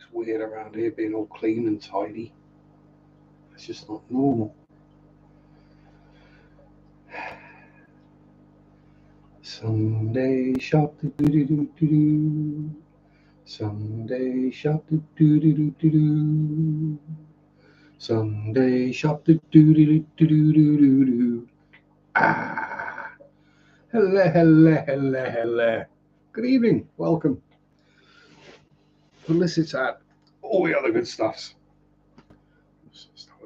It's weird around here being all clean and tidy. It's just not normal. Sunday shop do do do do do. Sunday shop do do do do do. Sunday shop do do do do do do do. Ah, hello, hello, hello, hello. Good evening, welcome. Felicitat, all the other good stuffs.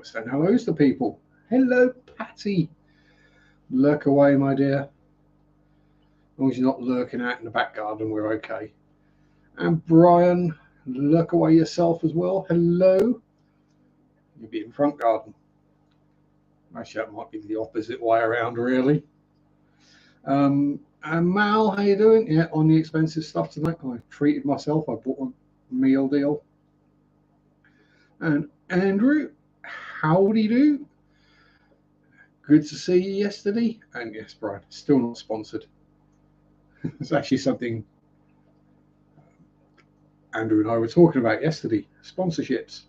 Send hellos to people. Hello, Patty. Lurk away, my dear. As long as you're not lurking out in the back garden, we're okay. And Brian, lurk away yourself as well. Hello. You'll be in front garden. Actually, that might be the opposite way around, really. And Mal, how you doing? Yeah, on the expensive stuff tonight. I treated myself. I bought a meal deal. And Andrew, howdy do? Good to see you yesterday. And yes, Brian, still not sponsored. It's actually something Andrew and I were talking about yesterday. Sponsorships.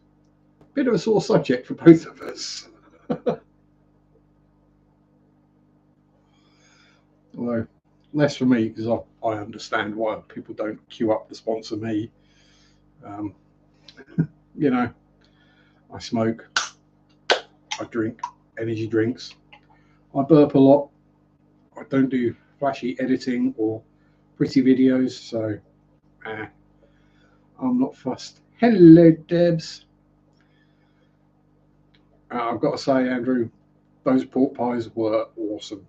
Bit of a sore subject for both of us. Although less for me, because I understand why people don't queue up to sponsor me. You know, I smoke, I drink energy drinks, I burp a lot, I don't do flashy editing or pretty videos, so I'm not fussed. Hello, Debs. I've got to say, Andrew, those pork pies were awesome.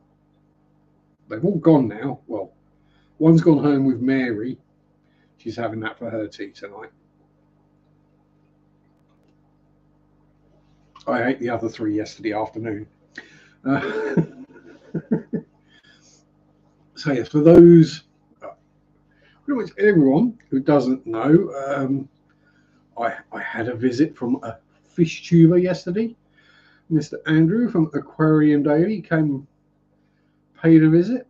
They've all gone now. Well, one's gone home with Mary. She's having that for her tea tonight. I ate the other 3 yesterday afternoon. So yes, for those, pretty much everyone who doesn't know, I had a visit from a fish tuber yesterday. Mr. Andrew from Aquarium Daily came, paid a visit,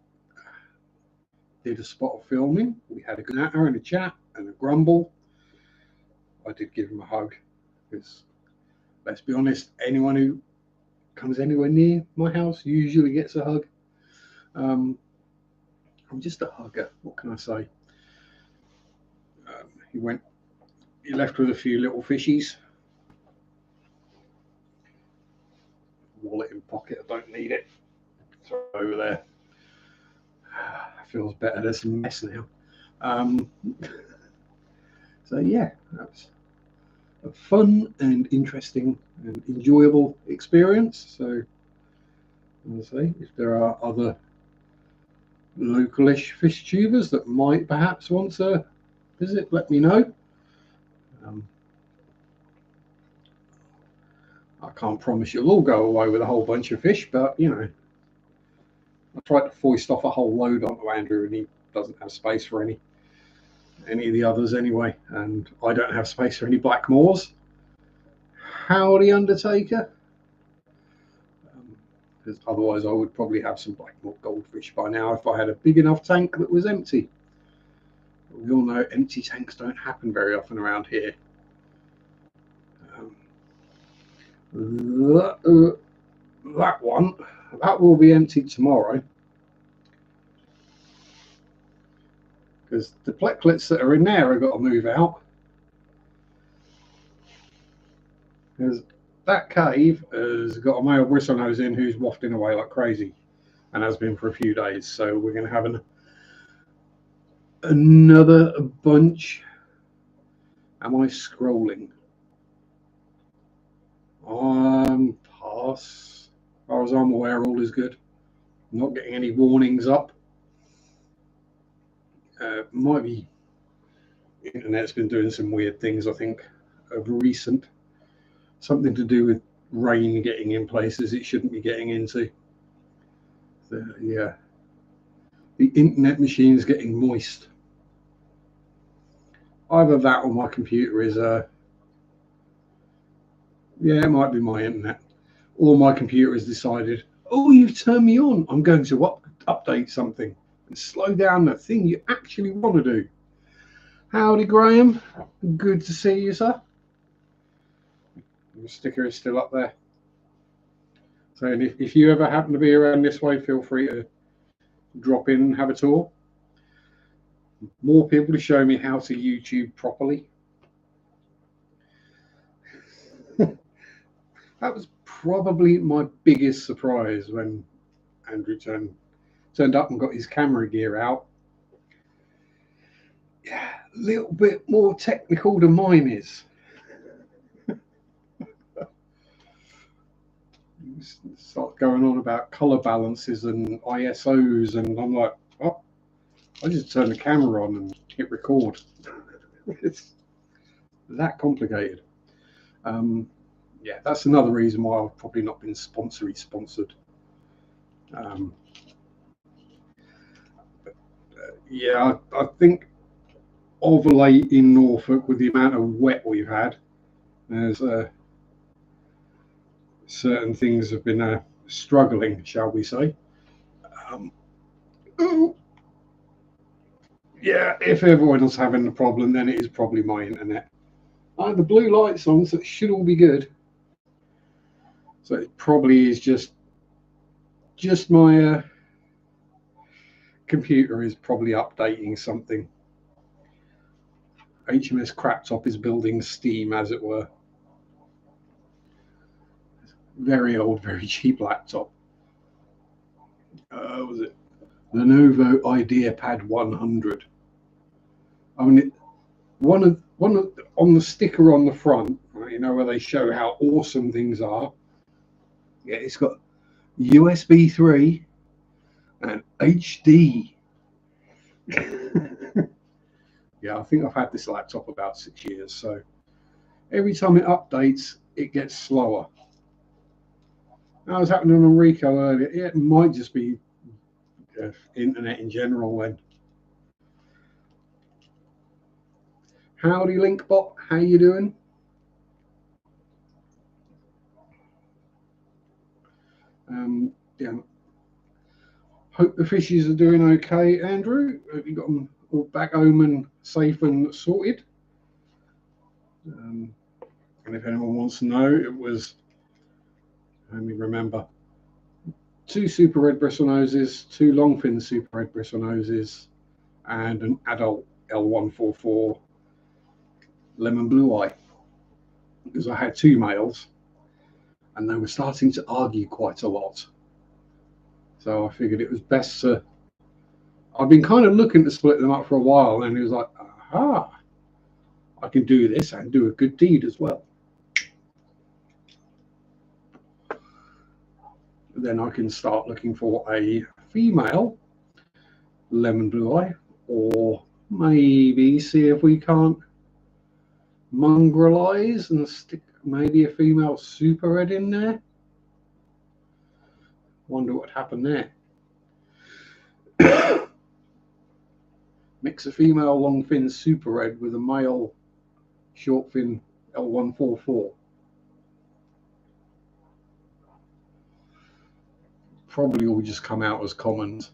did a spot of filming. We had a good natter and a chat and a grumble. I did give him a hug because, let's be honest, anyone who comes anywhere near my house usually gets a hug. I'm just a hugger. What can I say? He left with a few little fishies. Wallet in pocket. I don't need it. Throw it over there. Feels better. There's some mess now. So yeah, that's a fun and interesting and enjoyable experience. So, as I say, if there are other localish fish tubers that might perhaps want to visit, let me know. I can't promise you'll all go away with a whole bunch of fish, but you know, I tried to foist off a whole load onto Andrew, and he doesn't have space for any of the others anyway, and I don't have space for any Blackmores. Howdy, Undertaker. Because otherwise I would probably have some Blackmore goldfish by now if I had a big enough tank that was empty. But we all know empty tanks don't happen very often around here. That one, that will be emptied tomorrow. Because the plecklets that are in there have got to move out. Because that cave has got a male bristlenose in who's wafting away like crazy and has been for a few days. So we're going to have another bunch. Am I scrolling? Pass. As far as I'm aware, all is good. I'm not getting any warnings up. Might be the internet's been doing some weird things, I think, of recent. Something to do with rain getting in places it shouldn't be getting into. So, yeah. The internet machine is getting moist. Either that or my computer is yeah, it might be my internet. Or my computer has decided, oh, you've turned me on. I'm going to update something and slow down the thing you actually want to do. Howdy, Graham. Good to see you, sir. The sticker is still up there. So if you ever happen to be around this way, feel free to drop in and have a tour. More people to show me how to YouTube properly. That was probably my biggest surprise when Andrew turned up and got his camera gear out. Yeah, a little bit more technical than mine is. Start going on about color balances and ISOs, and I'm like, oh, I just turn the camera on and hit record. It's that complicated. Yeah, that's another reason why I've probably not been sponsored. Yeah, I think of late in Norfolk, with the amount of wet we've had, there's certain things have been struggling, shall we say. Yeah, if everyone's having a problem, then it is probably my internet. I have the blue lights on, so it should all be good. So it probably is just my computer is probably updating something. HMS Craptop is building steam, as it were. Very old, very cheap laptop. Was it Lenovo IdeaPad 100? I mean, one of on the sticker on the front, right, you know, where they show how awesome things are. Yeah, it's got USB 3 and HD. Yeah, I think I've had this laptop about 6 years, so every time it updates, it gets slower. That was happening on Rico earlier. It might just be internet in general then. Howdy, Linkbot. How you doing? Yeah. Hope the fishes are doing okay, Andrew. Hope you got them all back home and safe and sorted. And if anyone wants to know, it was, let me remember, 2 super red bristlenoses, 2 longfin super red bristlenoses, and an adult L144 lemon blue eye. Because I had 2 males, and they were starting to argue quite a lot. So I figured it was best to. I've been kind of looking to split them up for a while, and it was like, aha, I can do this and do a good deed as well. Then I can start looking for a female lemon blue eye, or maybe see if we can't mongrelize and stick maybe a female super red in there. Wonder what happened there. Mix a female longfin super red with a male shortfin L144. Probably all just come out as commons.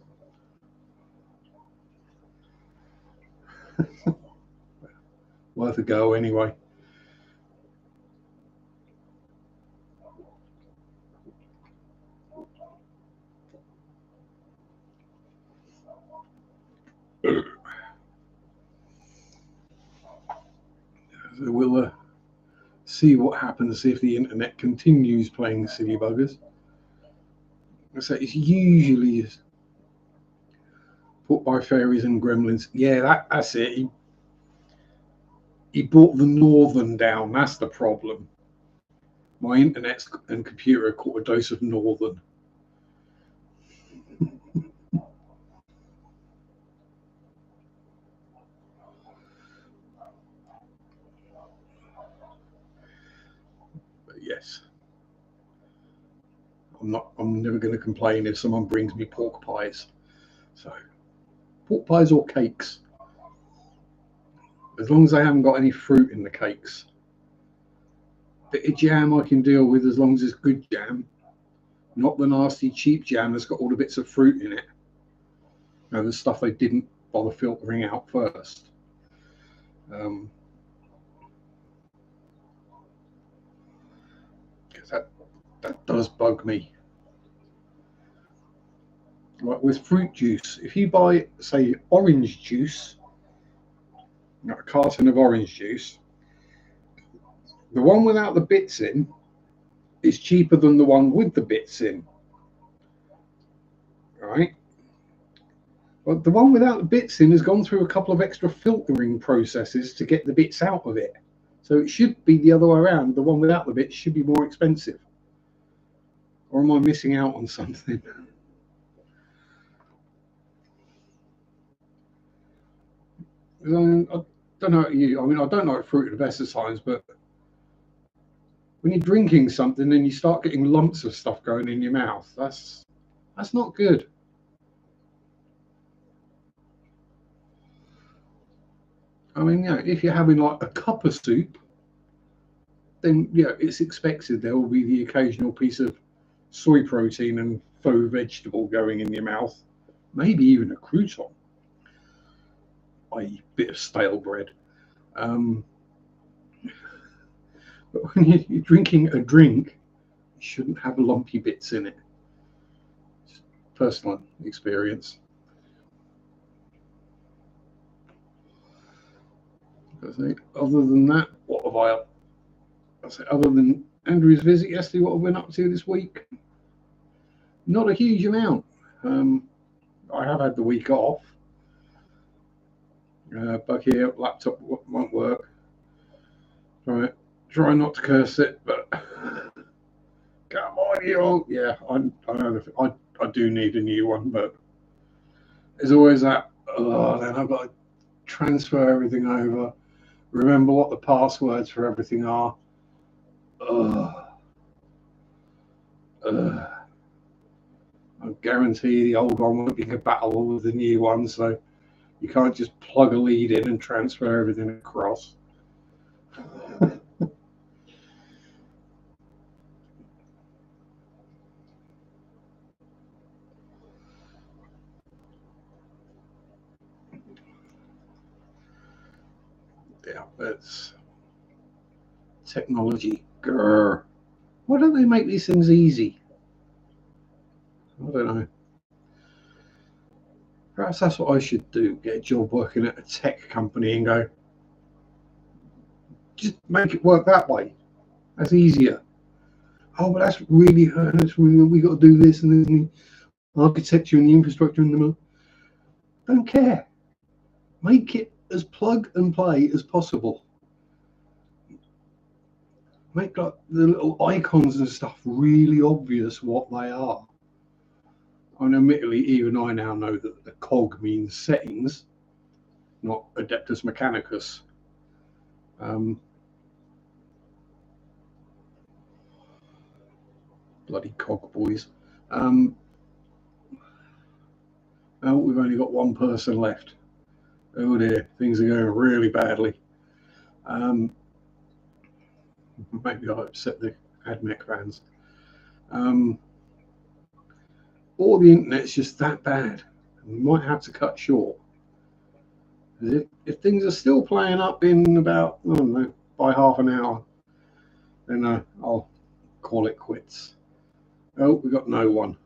Worth a go anyway. So we'll see what happens if the internet continues playing silly buggers. So it's usually put by fairies and gremlins. Yeah, that's it. He brought the northern down. That's the problem. My internet and computer caught a dose of northern. But yes, I'm never going to complain if someone brings me pork pies. So pork pies or cakes, as long as I haven't got any fruit in the cakes. Bit of jam I can deal with, as long as it's good jam, not the nasty cheap jam that's got all the bits of fruit in it. You know, the stuff they didn't bother filtering out first. Because that does bug me. Like with fruit juice, if you buy, say, orange juice, a carton of orange juice, the one without the bits in is cheaper than the one with the bits in, right? But the one without the bits in has gone through a couple of extra filtering processes to get the bits out of it. So it should be the other way around. The one without the bits should be more expensive. Or am I missing out on something? I don't know you. I mean, I don't like fruit of the best of times, but when you're drinking something and you start getting lumps of stuff going in your mouth, that's not good. I mean, if you're having like a cup of soup, then it's expected there will be the occasional piece of soy protein and faux vegetable going in your mouth, maybe even a crouton, i.e. bit of stale bread. But when you're drinking a drink, you shouldn't have lumpy bits in it. Just personal experience. Other than that, what have I say, other than Andrew's visit yesterday, what have I been up to this week? Not a huge amount. I have had the week off. Back here, laptop won't work. Try not to curse it, but come on, you all. Yeah, I know. I do need a new one, but there's always that. Oh, then I've got to transfer everything over. Remember what the passwords for everything are. I guarantee the old one won't be compatible with the new one, so you can't just plug a lead in and transfer everything across. Yeah, that's technology. Grr. Why don't they make these things easy? I don't know. Perhaps that's what I should do. Get a job working at a tech company and go, just make it work that way. That's easier. Oh, but that's really we got to do this and the architecture and the infrastructure and the. Don't care. Make it as plug and play as possible. Make like the little icons and stuff really obvious what they are. I mean, admittedly, even I now know that the cog means settings, not adeptus mechanicus. Bloody cog boys. Oh, we've only got one person left. Oh dear, things are going really badly. Maybe I upset the AdMech fans. Or the internet's just that bad. We might have to cut short. If things are still playing up in about, I don't know, by half an hour, then I'll call it quits. Oh, we got no one.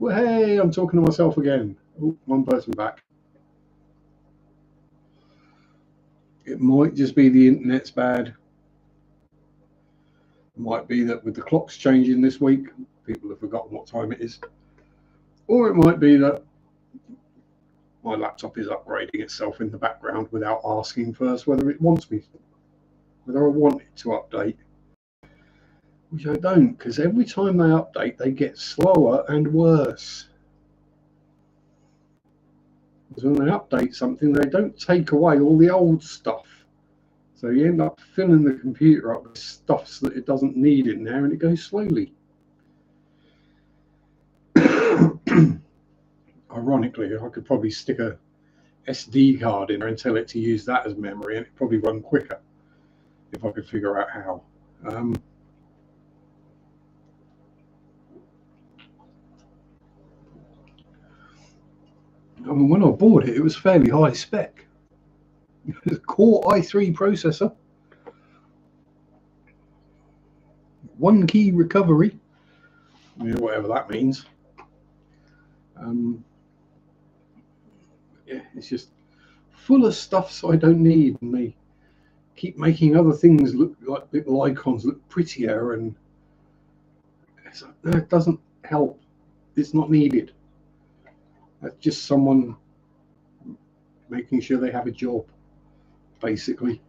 Well, hey, I'm talking to myself again. Oh, one person back. It might just be the internet's bad. It might be that with the clocks changing this week, people have forgotten what time it is. Or it might be that my laptop is upgrading itself in the background without asking first whether it wants me, whether I want it to update. Which I don't, because every time they update, they get slower and worse. Because when they update something, they don't take away all the old stuff. So you end up filling the computer up with stuff that it doesn't need in there, and it goes slowly. Ironically, I could probably stick a SD card in there and tell it to use that as memory, and it'd probably run quicker if I could figure out how. I mean, when I bought it, it was fairly high spec. Core i3 processor, 1 key recovery, whatever that means. Yeah, it's just full of stuff so I don't need, and they keep making other things look like little icons look prettier, and it doesn't help. It's not needed. That's just someone making sure they have a job, basically.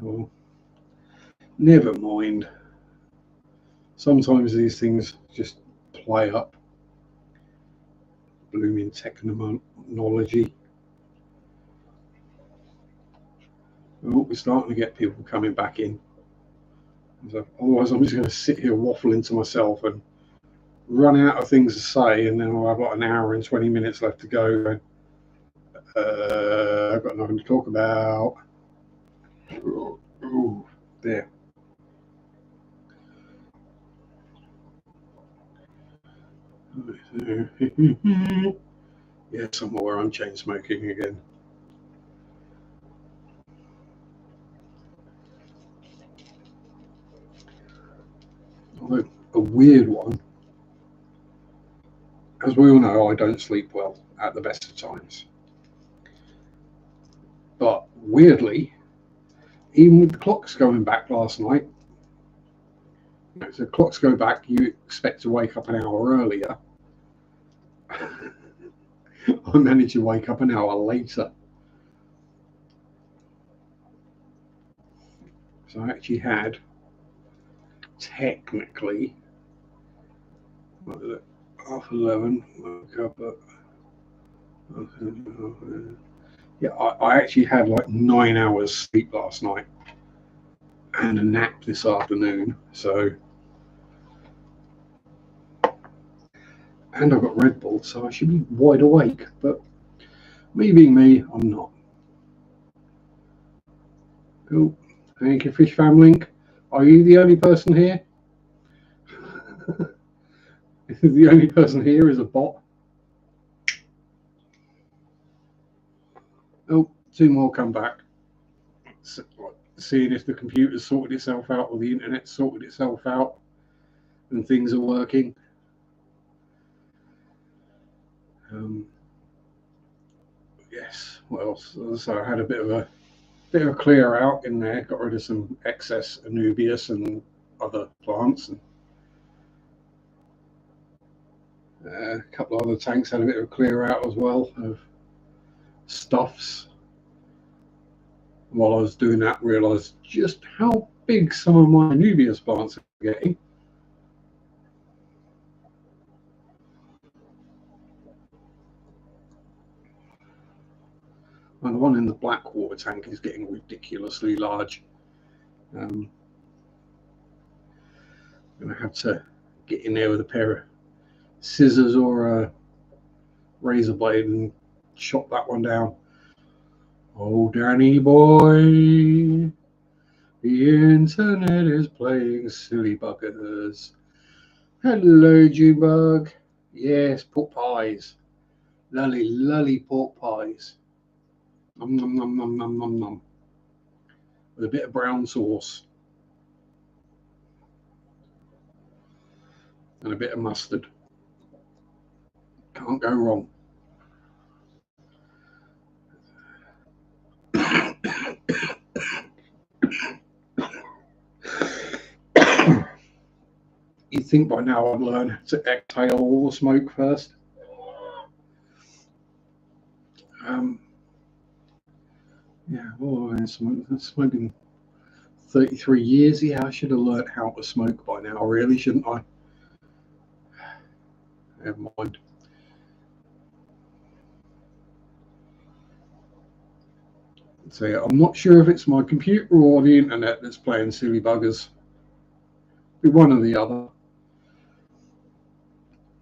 Oh, never mind. Sometimes these things just play up. Blooming technology. Oh, we're starting to get people coming back in. So otherwise, I'm just going to sit here waffling to myself and run out of things to say, and then I'll have like an hour and 20 minutes left to go. I've got nothing to talk about. Oh, there. Yes, I'm aware I'm chain smoking again. Although a weird one. As we all know, I don't sleep well at the best of times. But weirdly, even with the clocks going back last night, so clocks go back, you expect to wake up an hour earlier. I managed to wake up an hour later. So I actually had, technically, 11:30, woke up at, yeah, I actually had like 9 hours sleep last night and a nap this afternoon. So, and I've got Red Bull, so I should be wide awake. But me being me, I'm not. Cool. Thank you, Fish Fam Link. Are you the only person here? The only person here is a bot. Oh, 2 more come back. Seeing if the computer's sorted itself out or the internet sorted itself out and things are working. Yes, what else? So I had a bit of a clear out in there, got rid of some excess Anubias and other plants, and a couple of other tanks had a bit of a clear out as well of stuffs. While I was doing that, realised just how big some of my Anubias plants are getting. And the one in the black water tank is getting ridiculously large. I'm going to have to get in there with a pair of scissors or a razor blade and chop that one down. Oh, Danny boy, the internet is playing silly buggers. Hello, Junebug. Yes, pork pies. Lully pork pies. Nom nom nom nom nom nom nom. With a bit of brown sauce. And a bit of mustard. Can't go wrong. You'd think by now I'd learn to exhale all the smoke first. Yeah, well, I've been smoking 33 years. Yeah, I should have learned how to smoke by now, really, shouldn't I? Never mind. So yeah, I'm not sure if it's my computer or the internet that's playing silly buggers. Be one or the other.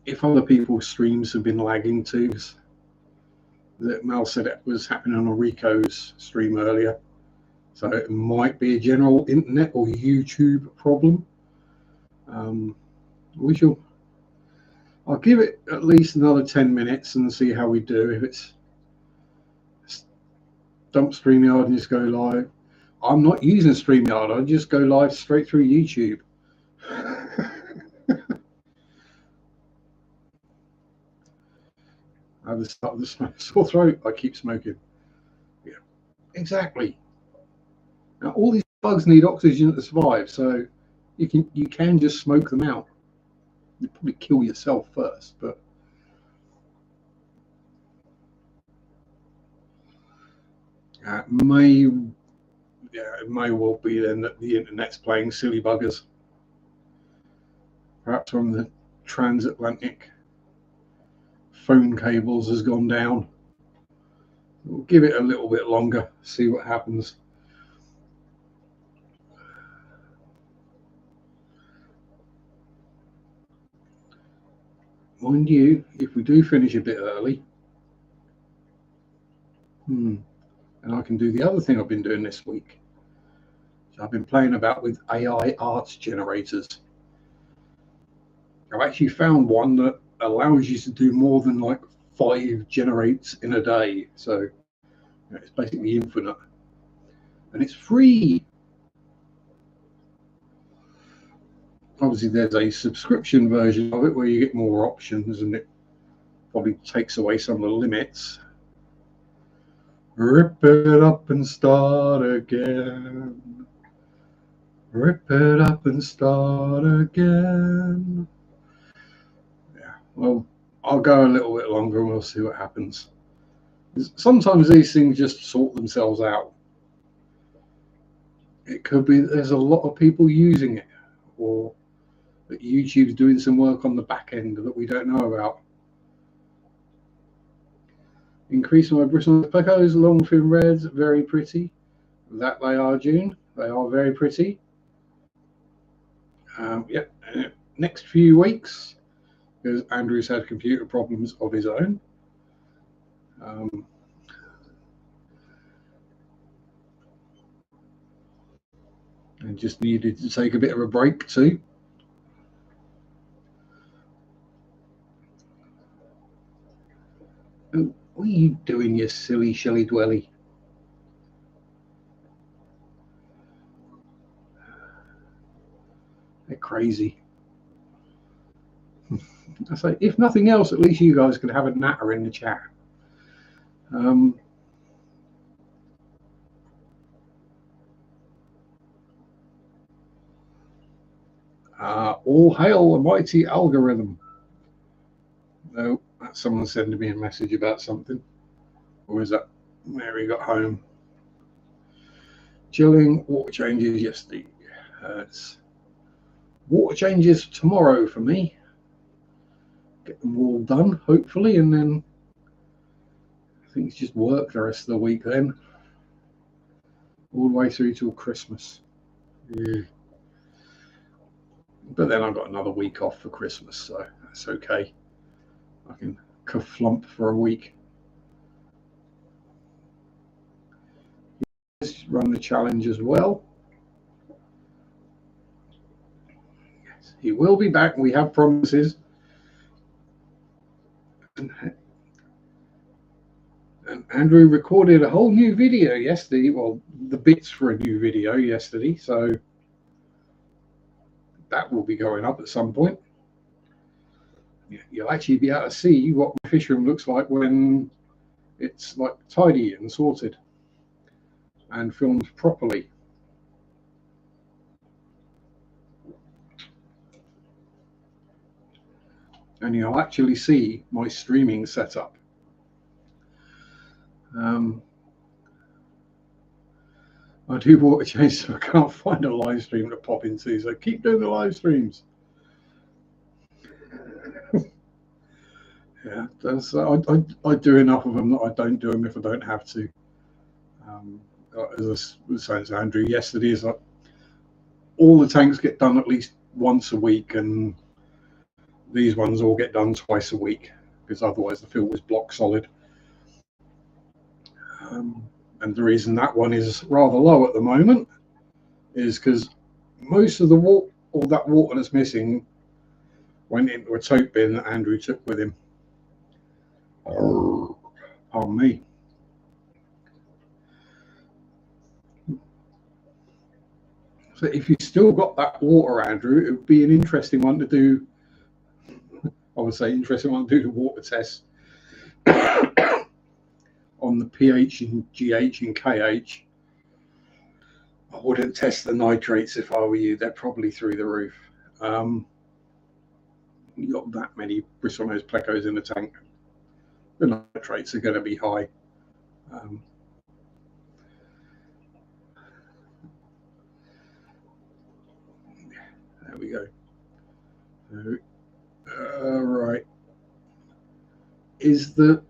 If other people's streams have been lagging too, that Mel said it was happening on Rico's stream earlier. So it might be a general internet or YouTube problem. We shall I'll give it at least another 10 minutes and see how we do. If it's dump StreamYard and just go live. I'm not using StreamYard. I just go live straight through YouTube. I have the start of the sore throat. I keep smoking. Yeah, exactly. Now all these bugs need oxygen to survive, so you can just smoke them out. You probably kill yourself first, but it may well be then that the internet's playing silly buggers. Perhaps from the transatlantic phone cables has gone down. We'll give it a little bit longer, see what happens. Mind you, if we do finish a bit early, and I can do the other thing I've been doing this week. So I've been playing about with AI art generators. I've actually found one that allows you to do more than like 5 generates in a day. So it's basically infinite. And it's free. Obviously, there's a subscription version of it where you get more options and it probably takes away some of the limits. Rip it up and start again. Rip it up and start again. Yeah, well, I'll go a little bit longer and we'll see what happens. Sometimes these things just sort themselves out. It could be that there's a lot of people using it, or that YouTube's doing some work on the back end that we don't know about. Increase my bristle pecos, long fin reds, very pretty. That they are, June. They are very pretty. Yeah, next few weeks, because Andrew's had computer problems of his own. And just needed to take a bit of a break too. Oh, what are you doing, you silly Shelley Dwelly? They're crazy. I say, if nothing else, at least you guys can have a natter in the chat. All hail the mighty algorithm. No, that's someone sending me a message about something. Or is that Mary got home? Chilling, water changes yesterday. It's water changes tomorrow for me. Get them all done, hopefully, and then I think it's just work the rest of the week then. All the way through till Christmas. Yeah. But then I've got another week off for Christmas, so that's okay. I can kerflump for a week. Let's run the challenge as well. Yes, he will be back. We have promises. And Andrew recorded a whole new video yesterday. Well, the bits for a new video yesterday. So that will be going up at some point. You'll actually be able to see what my fish room looks like when it's like tidy and sorted and filmed properly. And you'll actually see my streaming setup. I do water change, so I can't find a live stream to pop into, so keep doing the live streams. Yeah, I do enough of them that I don't do them if I don't have to. As I was saying to Andrew yesterday, is like all the tanks get done at least once a week, and these ones all get done twice a week, because otherwise the filter's block solid. And the reason that one is rather low at the moment is because most of the water, all that water that's missing, went into a tote bin that Andrew took with him. Pardon me. So if you've still got that water, Andrew, it would be an interesting one to do. I would say interesting one to do the water test on the pH and GH and KH. I wouldn't test the nitrates if I were you. They're probably through the roof. You got that many bristlenose plecos in the tank. The nitrates are going to be high. There we go. Right. Is the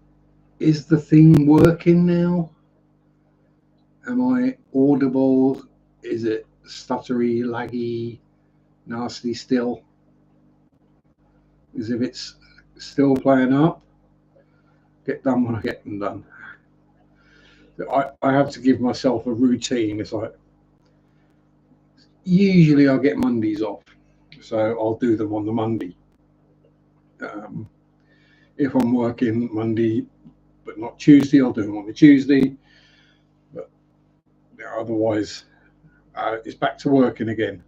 thing working now? Am I audible? Is it stuttery, laggy, nasty still? As if it's still playing up. Get done when I get them done. I have to give myself a routine. It's like usually I get Mondays off, so I'll do them on the Monday. If I'm working Monday but not Tuesday, I'll do them on the Tuesday. But otherwise, it's back to working again.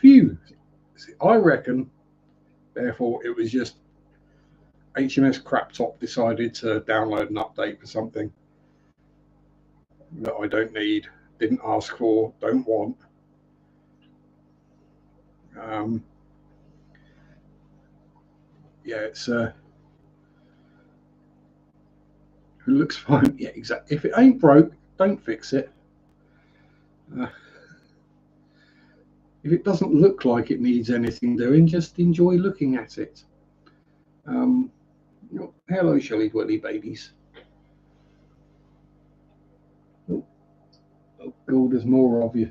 Phew! I reckon. Therefore, it was just HMS Craptop decided to download an update for something that I don't need, didn't ask for, don't want. Yeah, it looks fine. Yeah, exactly. If it ain't broke, don't fix it. If it doesn't look like it needs anything doing, just enjoy looking at it. Hello, Shelley Dwelly babies. Oh God, there's more of you.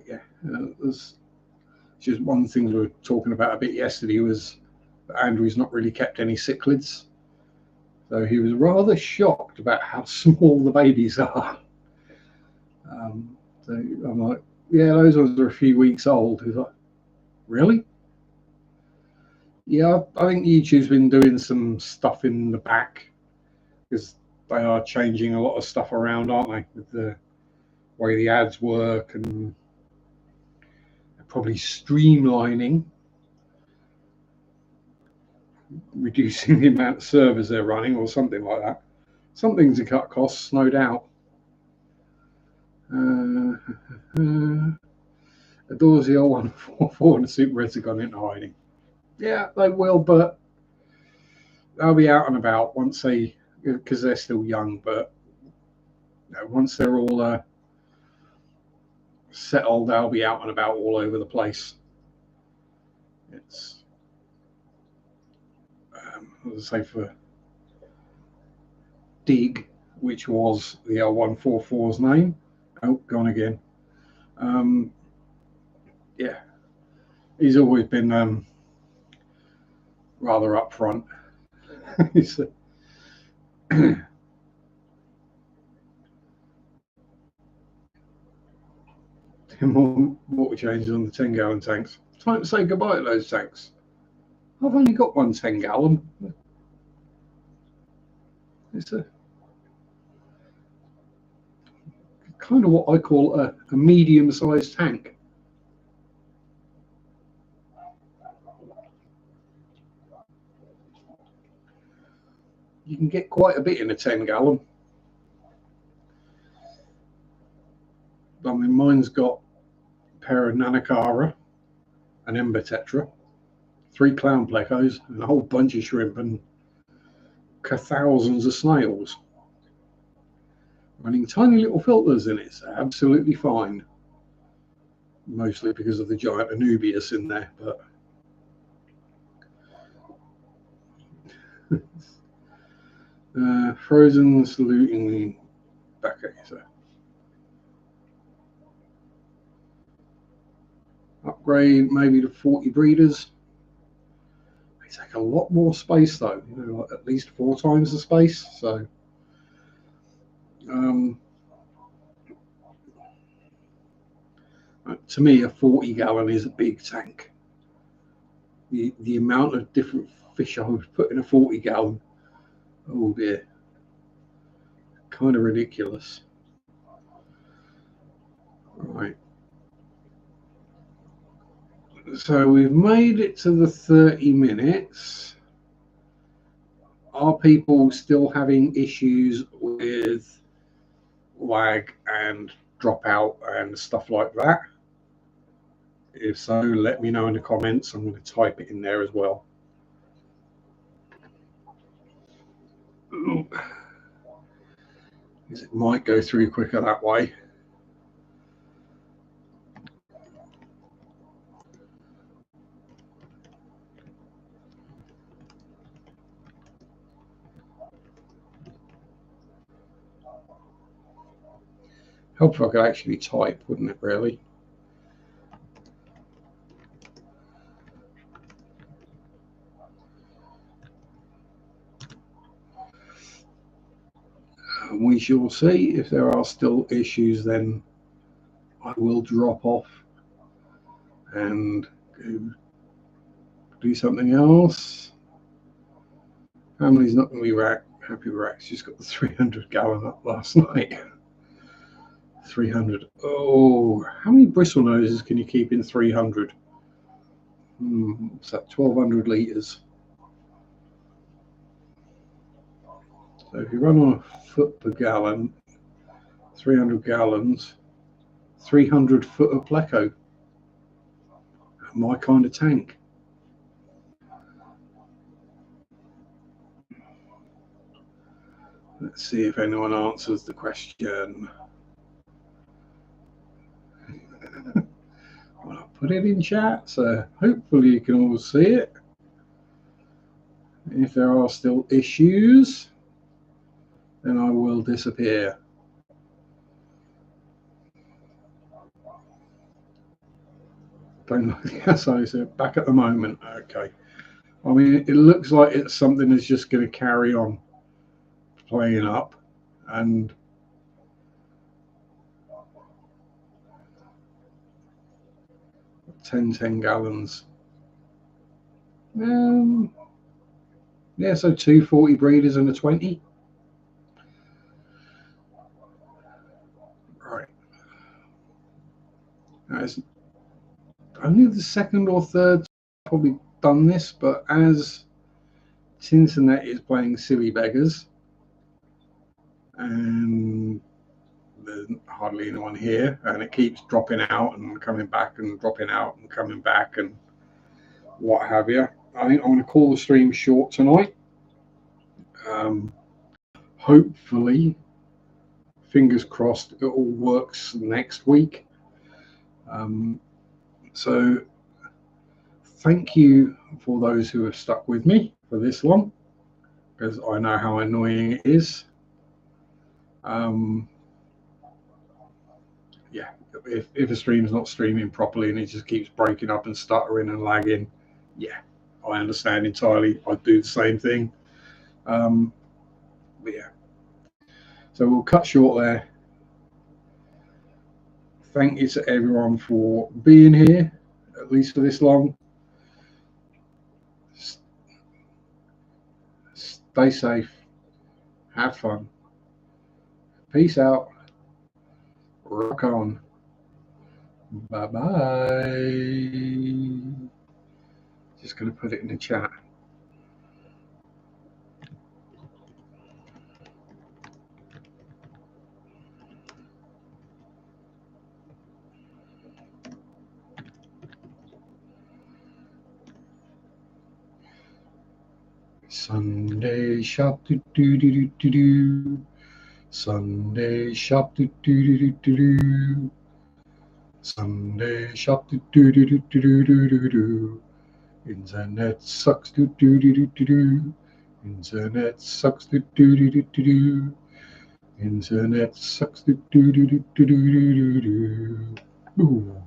Yeah, there's just one thing we were talking about a bit yesterday was that Andrew's not really kept any cichlids. So he was rather shocked about how small the babies are. So I'm like, yeah, those ones are a few weeks old. He's like, really? Yeah, I think YouTube's been doing some stuff in the back because they are changing a lot of stuff around, aren't they? With the way the ads work and probably streamlining, reducing the amount of servers they're running or something like that. Something to cut costs, no doubt. Adores the old 144 and the Super Reds have gone into hiding. Yeah, they will, but they'll be out and about once they, because they're still young, but once they're all settled, they'll be out and about all over the place. It's, as I say, for Dig, which was the L144's name. Oh, gone again. Yeah, he's always been rather upfront. More water changes on the 10-gallon tanks. Time to say goodbye to those tanks. I've only got one 10-gallon. It's a kind of what I call a medium-sized tank. You can get quite a bit in a 10-gallon. I mean, mine's got a pair of Nanacara, an Ember Tetra, 3 clown plecos, and a whole bunch of shrimp, and thousands of snails. Running tiny little filters in it, it's absolutely fine. Mostly because of the giant Anubias in there, but frozen saluting back at you, so. Upgrade maybe to 40 breeders. They take a lot more space though, you know, like at least 4 times the space. So To me, a 40-gallon is a big tank. The amount of different fish I would put in a 40-gallon, oh dear, kind of ridiculous. Right. So we've made it to the 30 minutes. Are people still having issues with lag and dropout and stuff like that? If so, let me know in the comments. I'm going to type it in there as well. Because it might go through quicker that way. Help if I could actually type, wouldn't it, really? We shall see. If there are still issues, then I will drop off and go do something else. Family's not going to be happy. Rack's just got the 300-gallon up last night. 300. Oh, how many bristle noses can you keep in 300? What's that? 1,200 litres. So if you run on a foot per gallon, 300 gallons, 300 foot of pleco. My kind of tank. Let's see if anyone answers the question. Well, I'll put it in chat, so hopefully you can all see it. If there are still issues, then I will disappear. Don't like the SO, so back at the moment. Okay. I mean, it looks like it's something that's just going to carry on playing up, and ten gallons. Yeah, so 240 breeders and a 20. Right. That's only the second or third probably done this, but as Tinternet is playing silly beggars, and there's hardly anyone here, and it keeps dropping out and coming back and dropping out and coming back and what have you. I think I'm going to call the stream short tonight. Hopefully, fingers crossed, it all works next week. So thank you for those who have stuck with me for this long, because I know how annoying it is. Yeah, if a stream's not streaming properly and it just keeps breaking up and stuttering and lagging, yeah, I understand entirely. I do the same thing. But yeah, so we'll cut short there. Thank you to everyone for being here, at least for this long. Stay safe. Have fun. Peace out. Rock on. Bye-bye. Just going to put it in the chat. Sunday shop do do do do do. Sunday shop do do do do do. Sunday shop do do do do do do do. Internet sucks do do do do do. Internet sucks do do do do do. Internet sucks do do do do do do do.